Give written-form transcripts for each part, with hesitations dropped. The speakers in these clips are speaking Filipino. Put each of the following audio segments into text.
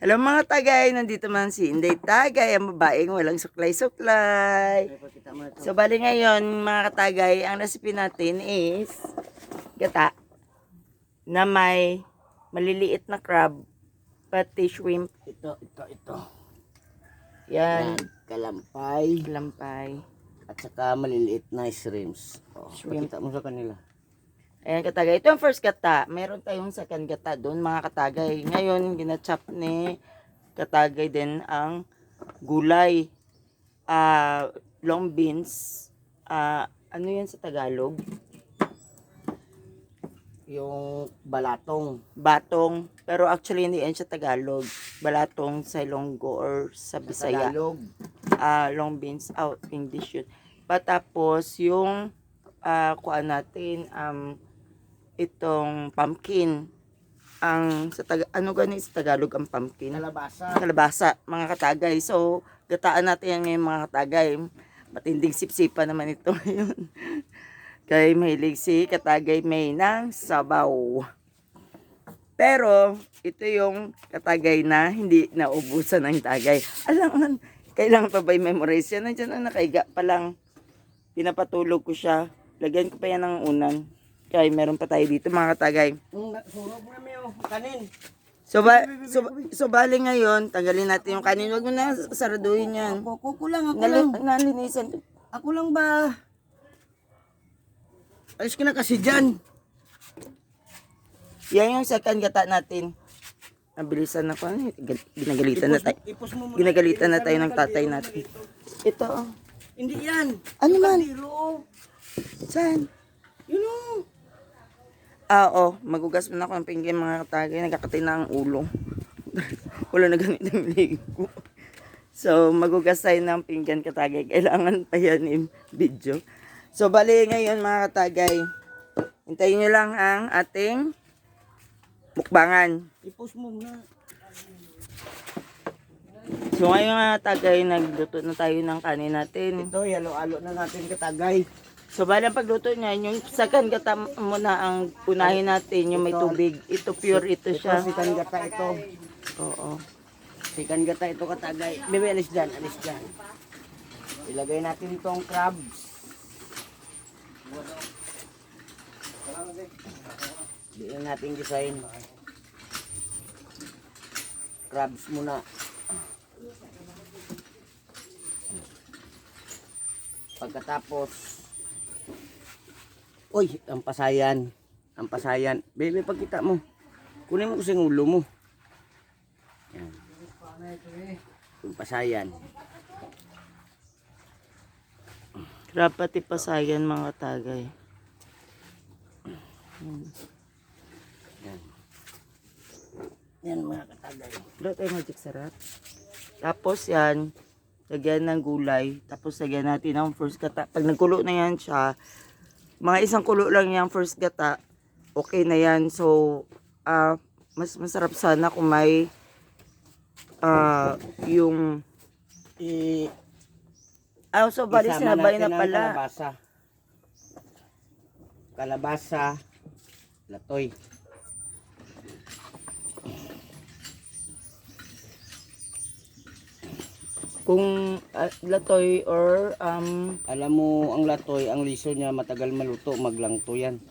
Hello mga tagay, nandito man si Inday Tagay, ang babaeng walang suklay-suklay. So bali ngayon mga katagay, ang recipe natin is gata na may maliliit na crab, pati shrimp. Ito. Yan, Yan, kalampay. lampay. At saka maliliit na shrimps. Shrimp. Pakita mo sa kanila. Ayan katagay, ito ang first gata. Meron tayong second gata doon mga katagay. Ngayon, ginachop ni katagay din ang gulay. Long beans. Ano yan sa Tagalog? Yung balatong. Batong. Pero actually hindi yan siya Tagalog. Balatong sa Ilonggo or sa Sa Bisaya. Tagalog. Long beans out English yun. Patapos yung kuan natin itong pumpkin. Ang ano gani sa Tagalog ang pumpkin? Kalabasa. Kalabasa, mga katagay. So, gataan natin yan ngayon mga katagay. Matinding sipsipa naman ito ngayon. Kaya mahilig si katagay may ng sabaw. Pero, ito yung katagay na hindi naubusan ng tagay. Alam, kailangan pa ba i-memorize yan? Nandiyan ang nakaiga pa lang. Pinapatulog ko siya. Lagyan ko pa yan ng unan. Kaya meron pa tayo dito mga katagay. Surog na mo kanin. So bali ngayon, tanggalin natin yung kanin. Huwag mo na saraduhin yan. Ako lang, ako lang. Nalinisan. Ako lang ba? Alis ka na kasi dyan. Yan yung second gata natin. Nabilisan na ko. Ginagalitan na tayo. Ipos mo muna. Ginagalitan na tayo ng tatay natin. Ito oh. Hindi yan. Ano man? Kandilo. Saan? Yun o. Oo. Magugas mo na ako ng pinggan mga katagay. Nagkakatay na ang ulo. Wala na ganito yung ligo. So, magugas tayo ng pinggan katagay. Kailangan pa yan yung video. So, bali ngayon mga katagay. Hintayin nyo lang ang ating mukbangan. Ipos mo muna. So, ngayon mga katagay, nagluto na tayo ng kanin natin. Ito, yalo-alo na natin katagay. So, bali ang pagluto niya, yung second gata muna ang unahin natin, yung may tubig. Ito pure, ito siya. Ito, sikan gata ito. Oo. Sikan gata ito katagay. Bebe, alis dyan, alis dyan. Ilagay natin itong crabs. Diyan natin design. Crabs muna. Pagkatapos, uy, ang pasayan. Ang pasayan. Bebe, pagkita mo. Kunin mo kasi ulo mo. Yan. Yung pasayan. Dapat ipasayan mga tagay. Yan. Yan mga katagay. Wala tayo magic sarap. Tapos yan, lagyan ng gulay. Tapos lagyan natin ang first gata. Pag nagkulo na yan siya, mga isang kulo lang yung first gata, okay na yan. So, mas masarap sana kung may yung so bali Isama sinabay na natin ang pala. Kalabasa, latoy. Kung latoy or Alam mo, ang latoy, ang liso niya matagal maluto, maglangto yan.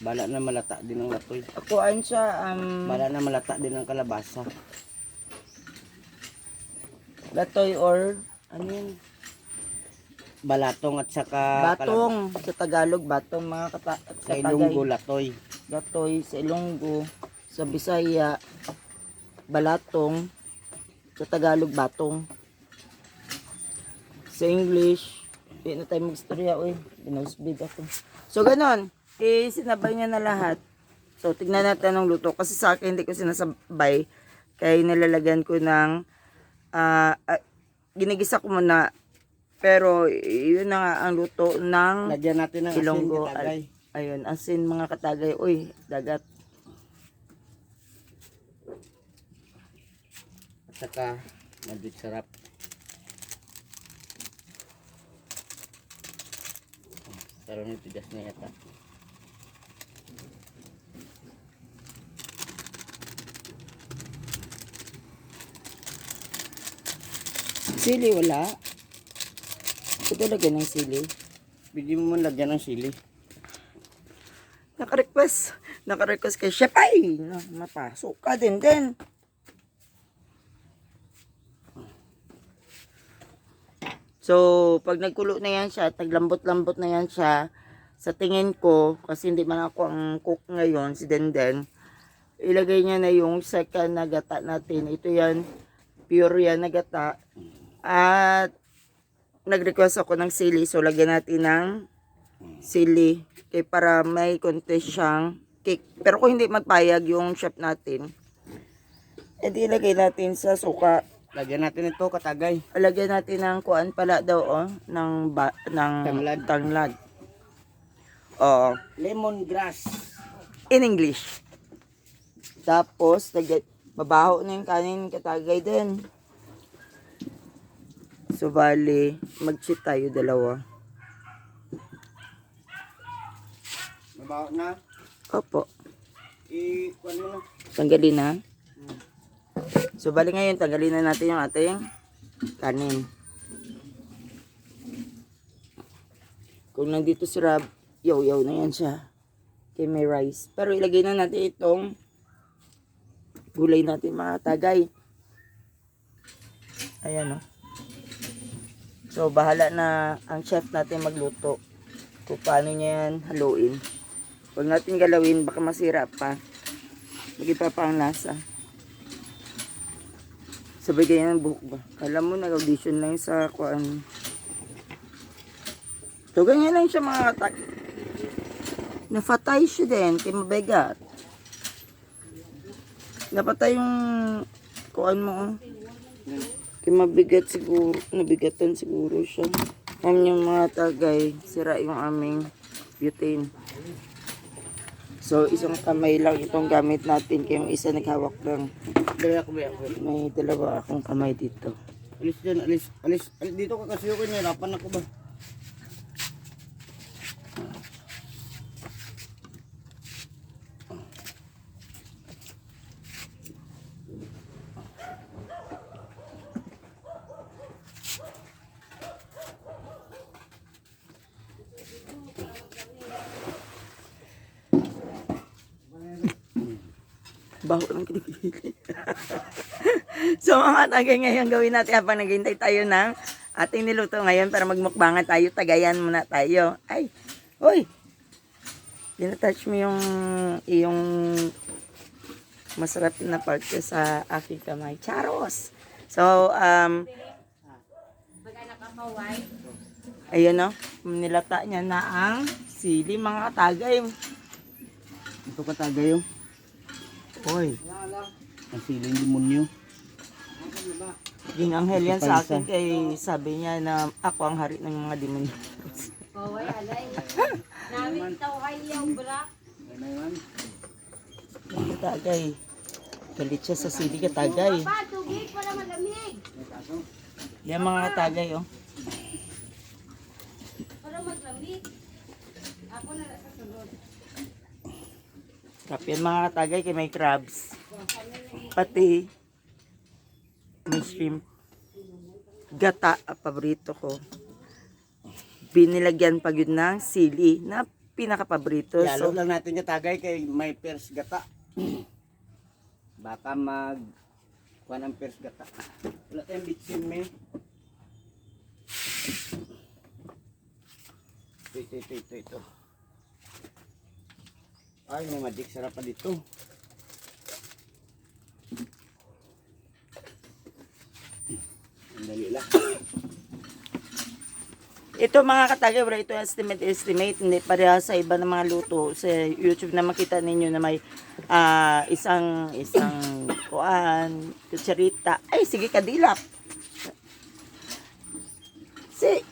Bala na malata din ang latoy. kuan siya Bala na malata din ang kalabasa. latoy or ano yun? Balatong at saka Batong sa Tagalog, batong mga sa Ilonggo, latoy. Latoy sa Ilonggo, sa Bisaya, balatong, sa Tagalog, batong. Sa English, di na tayo mag-istorya, uy. Binusbid ako. So, ganon. Sinabay niya na lahat. So, tignan natin ang luto. Kasi sa akin, hindi ko sinasabay. Kaya nilalagyan ko ng, ginigisa ko muna. Pero, yun na nga ang luto ng Lagyan natin ng asin Ilonggo. katagay. Ayun, asin mga katagay. Uy, dagat. At saka, magic sarap. Pero nitigas na yata. Sili, wala. Ito talaga ng sili. Pwede mo man lagyan ng sili. Naka-request kay Chef. Ay, mapasok ka din. So, pag nagkulo na yan siya, taglambot-lambot na yan siya, sa tingin ko, kasi hindi man ako ang cook ngayon, si Denden, ilagay niya na yung second na gata natin. Ito yan, pure yan na gata. At, nag-request ako ng sili, so lagyan natin ng sili, kay para may konti siyang cake. Pero kung hindi magpayag yung chef natin, edi ilagay natin sa suka. Lagyan natin ito, katagay. Lagyan natin ng kuan pala daw, ng tanglad. Oo. Lemongrass. In English. Tapos, mabaho na yung kanin katagay din. So, bali, mag-cheat tayo dalawa. Mabaho na. Opo. Kuwan mo na. Tanggalin na. So, bali ngayon, tanggalin na natin yung ating kanin. Kung nandito si Rob, yaw-yaw na yan siya. Kay may rice. Pero ilagay na natin itong gulay natin mga tagay. Ayan o. So, bahala na ang chef natin magluto. Kung paano niya yan haluin. Huwag natin galawin, baka masira pa. Mag-iba pa ang lasa. Sabay ganyan ang buhok ba? Alam mo, nag-audition lang sa kuan. So, ganyan lang siya mga katak. Nafatay siya din, kay mabigat. Napatay yung kuan mo. Kay mabigat siguro, nabigatan siguro siya. Yan yung mga tagay, sira yung aming butane. So, isang kamay lang itong gamit natin, kaya yung isa naghawak lang. Dala ko ba? May dalawa akong kamay dito. Alis dyan, alis. Dito ka kasi ako niya, hirapan ako ba? Baho lang kinikili. So mga tagay, ngayon gawin natin habang naghihintay tayo ng ating niluto ngayon para magmukbangan tayo. Tagayan muna tayo. Ay, hoy! Tinatouch mo yung masarap na part ko sa aking kamay. Charos! So, ayun no, nilata niya na ang sili mga katagay. Ito katagay yung. Hoy! Ang siling demonyo. Yung anghel yan sa akin kay sabi niya na ako ang hari ng mga demonyo. Kaway alay. Namin tawhay yung bra. Yung katagay. Galit siya sa sili katagay. Pa, tugig para malamig. Yan mga katagay oh. Para maglamig. Ako na sa sunod. Sarap yan mga katagay kay may crabs. Pati may shrimp. Gata, paborito ko. Binilagyan pa yun ng sili na pinakapaborito. Yalo So, lang natin katagay kay may pers gata. Baka kuha ng pers gata. Wala tayong bitsin me. Ito. Ay, may magic sarap pa dito. Ang dali lang. ito mga katagay, bro, ito estimate, hindi pareha sa iba ng mga luto. Sa YouTube na makita ninyo na may isang kuan, kutsarita. Ay, sige kadilap. Si,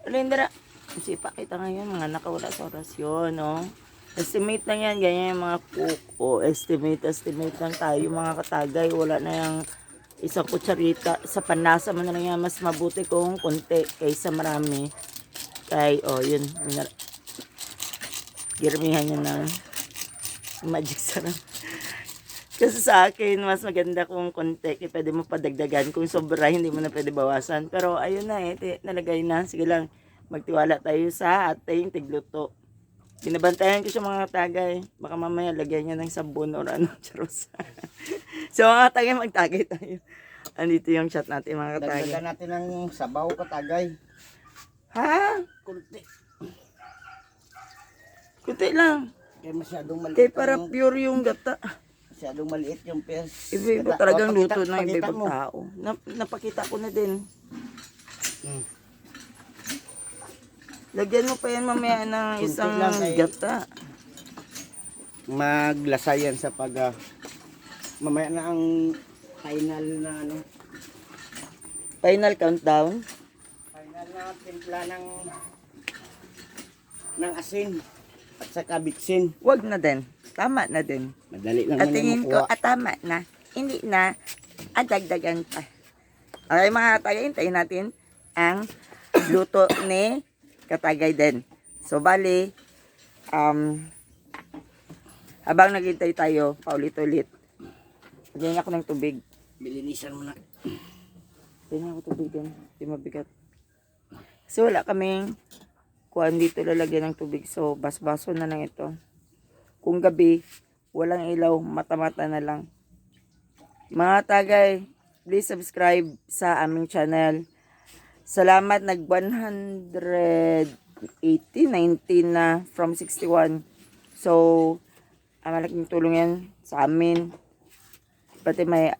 Lindra, si pakita ngayon, mga nakawala sa orasyon, no? Estimate lang yan, ganyan yung mga cook. O, estimate lang tayo, mga katagay. Wala na yung isang kutsarita. Sa panlasa mo na lang yan, mas mabuti kung konti kaysa marami. Kay, yun. Girmihan nyo ng magic sarap. Kasi sa akin, mas maganda kung konti, kaya pwede mo padagdagan. Kung sobra, hindi mo na pwede bawasan. Pero ayun na nalagay na. Sige lang, magtiwala tayo sa ating tigluto. Binabantayan ko siya mga tagay. Baka mamaya lagyan niya ng sabon or ano, charos. So mga tagay, magtagay tayo. Andito yung chat natin mga katagay. Dagdagan natin ng sabaw katagay. Ha? Kunti. Kunti lang. Kaya masyadong maliit. Kaya para pure yung gata. Masyadong maliit yung pes. Iba-iba talagang luto ng Pakita iba-ibang mo. tao. Napakita ko na din. Hmm. Lagyan mo pa yan mamaya ng Kunti isang lang kay- gata. Maglasa yan sa pag mamaya na ang final na ano. Final countdown. Final na timpla ng asin at saka bitsin. Wag na din. Tama na din. Madali lang At yan tingin yung ko, makuha. tama na. Hindi na. Dagdagan pa. Okay mga katagay, hintayin natin ang luto ni katagay din. So bali, habang naghintay tayo, paulit-ulit. Lagyan ako ng tubig. Bilinisan mo na. Lagyan ako tubig din. Hindi mabigat. So wala kaming kuhan dito lalagyan ng tubig. So basbaso na lang ito. Kung gabi, walang ilaw, mata-mata na lang. Mga tagay, please subscribe sa aming channel. Salamat, nag 180, 19 na from 61. So, malaking tulong yan sa amin. Pati may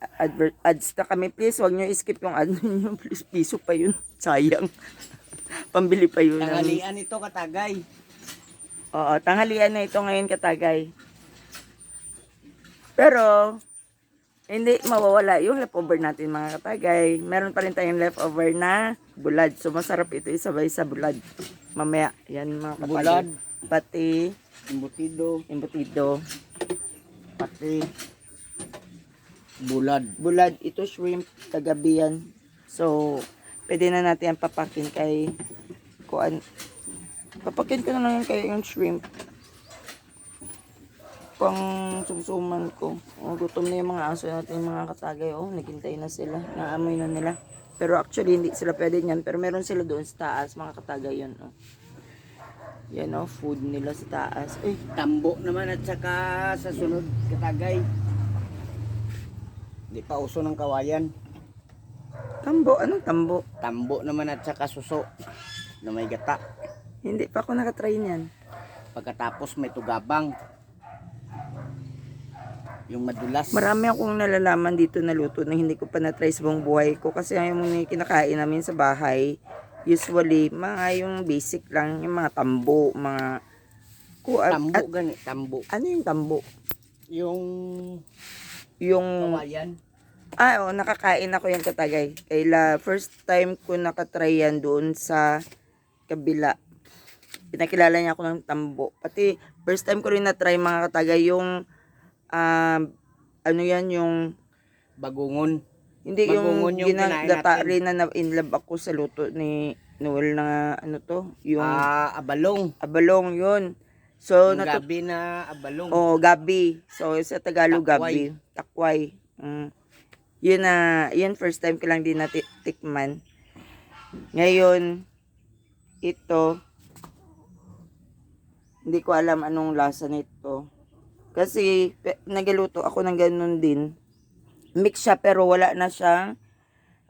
ads na kami. Please, huwag nyo skip yung ad nyo. Please, piso pa yun. Sayang. Pambili pa yun. Tanghalian ito katagay. Oo, tanghalian na ito ngayon katagay. Pero, hindi mawawala yung leftover natin mga katagay. Meron pa rin tayong leftover na bulad. So, masarap ito isabay sa bulad. Mamaya, yan mga katagay. Bulad. Pati, Embutido. embutido. Pati bulad. Bulad, ito shrimp, kagabi yan. So, pwede na natin yan papakin kay kuan. Papakin ko na lang yan kay yung shrimp. Pang sumsuman ko. Oh, gutom na yung mga aso natin, mga katagay. Oh, naghintay na sila. Naamoy na nila. Pero actually, hindi sila pwede yan. Pero meron sila doon sa taas, mga katagay yun. Oh. Yan oh, food nila sa taas. Eh, Tambo naman at saka sa sunod katagay. Hindi pa uso ng kawayan. tambo. Anong tambo? Tambo naman at saka suso na may gata. Hindi pa ako nakatry niyan. Pagkatapos may tugabang. Yung madulas. Marami akong nalalaman dito na luto na hindi ko pa na-try sa buong buhay ko. Kasi yung mga kinakain namin sa bahay, usually, mga yung basic lang, yung mga tambo, mga... Tambo gani, tambo. Ano yung tambo? Yung Yung... kawayan. Oo, nakakain ako yung katagay. Kaya first time ko nakatry yan doon sa kabila. Pinakilala niya ako ng tambo. Pati first time ko rin na-try mga katagay yung... ano yan yung... Bagungon. Hindi yung Bagungon yung kinain ginagata natin. rin na na-inlove ako sa luto ni Noel na ano to, yung Abalong. abalong yun. So, Yung gabi na abalong. oh, gabi. So, sa Tagalog, Takway. gabi. Takway. Yun na, yun first time ko lang din natikman. Ngayon, ito, hindi ko alam anong lasa nito. Kasi, nagaluto ako ng ganun din. Mix siya, pero wala na siyang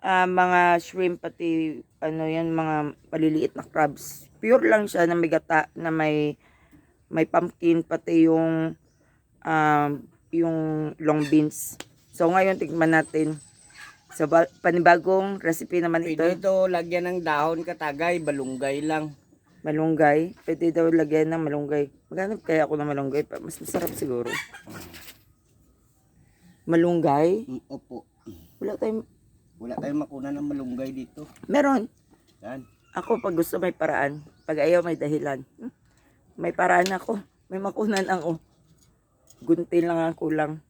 mga shrimp, pati, ano yan, mga maliliit na crabs. Pure lang siya na may gata, na may pumpkin, pati yung long beans. So, ngayon, tignan natin. So, panibagong recipe naman ito. Pwede ito lagyan ng dahon katagay, balunggay lang. Malunggay. Pwede daw lagyan ng malunggay. Maghanap kaya ako ng malunggay. Mas masarap siguro. Malunggay? Opo. Wala tayong... Wala tayong makuna ng malunggay dito. Meron. Yan. Ako, pag gusto may paraan. Pag ayaw, may dahilan. May paraan ako. May makunan ang gunting lang ang kulang.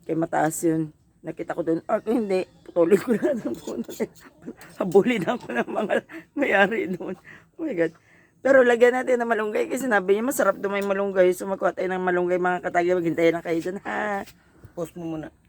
Kaya mataas yun. Nakita ko doon. Kung hindi, putulin ko na ng puno. Habulin ako ng mga mayari doon. Oh my God. Pero lagyan natin ng malunggay kasi sinabi niya masarap doon may malunggay. So magkuha tayo ng malunggay mga katagay. Maghintayin lang kayo doon ha. Post mo muna.